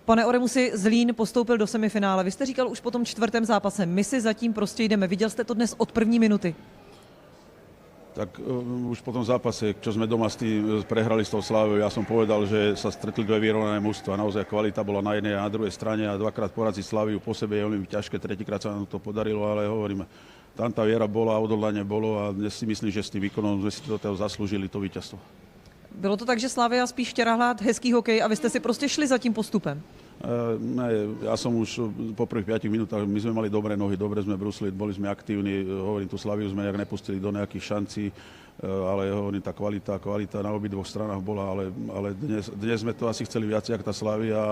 Pane Oremusi, Zlín postoupil do semifinále. Vy jste říkal už po tom čtvrtém zápase, my si zatím prostě jdeme. Viděl jste to dnes od první minuty? Tak už po tom zápase, čo sme doma s tým prehrali s tou Sláviou, ja som povedal, že sa stretli dve vyrovnané mužstva. Naozaj kvalita bola na jednej a na druhej strane a dvakrát poraziť Sláviu po sebe je veľmi ťažké, tretíkrát sa nám to podarilo, ale hovorím, tam tá viera bola, odhodlanie bolo a dnes si myslím, že s tým výkonom sme si do toho zaslúžili to víťazstvo. Bylo to tak, že Slavia spíš chtěla hrát hezký hokej a vy jste si prostě šli za tím postupem? Ne, ja som už po prvých 5 minútach, my sme mali dobré nohy, dobre sme brusli, boli sme aktívni, hovorím, tú Slaviu sme nejak nepustili do nejakých šancí, ale hovorím, tá kvalita na obidvoch stranách bola, ale dnes sme to asi chceli viacej, ako tá Slavia,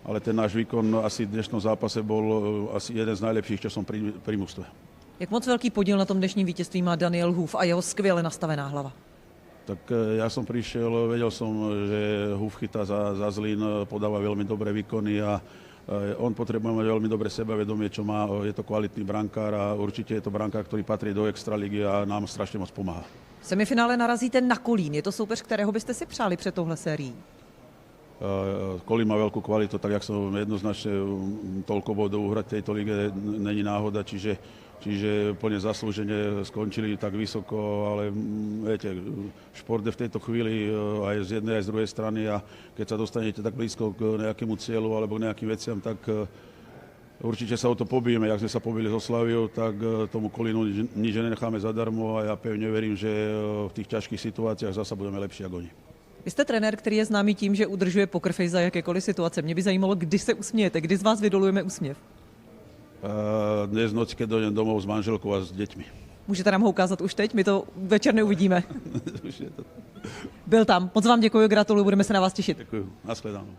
ale ten náš výkon asi v dnešnom zápase bol asi jeden z najlepších, čo som pri mužstve. Jak moc velký podíl na tom dnešním vítězství má Daniel Huf a jeho skvěle nastavená hlava? Tak ja som prišiel, vedel som, že Huf chytá za Zlín, podáva veľmi dobré výkony a on potrebuje mať veľmi dobré sebavedomie, čo má, je to kvalitný brankár a určite je to brankár, ktorý patrí do extraligy a nám strašne moc pomáha. V semifinále narazíte na Kolín. Je to soupeř, kterého byste si přáli před touhle sérií? Kolín má veľkú kvalitu, tak jak som jednoznačne toľko bodov uhrať v tejto lige není náhoda, čiže plne zaslúžene skončili tak vysoko, ale viete, šport je v tejto chvíli aj z jednej, aj z druhej strany a keď sa dostanete tak blízko k nejakému cieľu alebo k nejakým veciam, tak určite sa o to pobijeme. Jak sme sa pobili so Slaviou, tak tomu Kolínu nič nenecháme zadarmo a ja pevne verím, že v tých ťažkých situáciách zasa budeme lepší ako oni. Vy jste trenér, který je známý tím, že udržuje poker face za jakékoliv situace. Mě by zajímalo, kdy se usmějete, kdy z vás vydolujeme úsměv. Dnes noc, keď dojdem domov s manželkou a s deťmi. Můžete nám ho ukázat už teď? My to večer neuvidíme. Byl tam. Moc vám děkuji, gratuluju, budeme se na vás těšit. Děkuji. Nashledanou.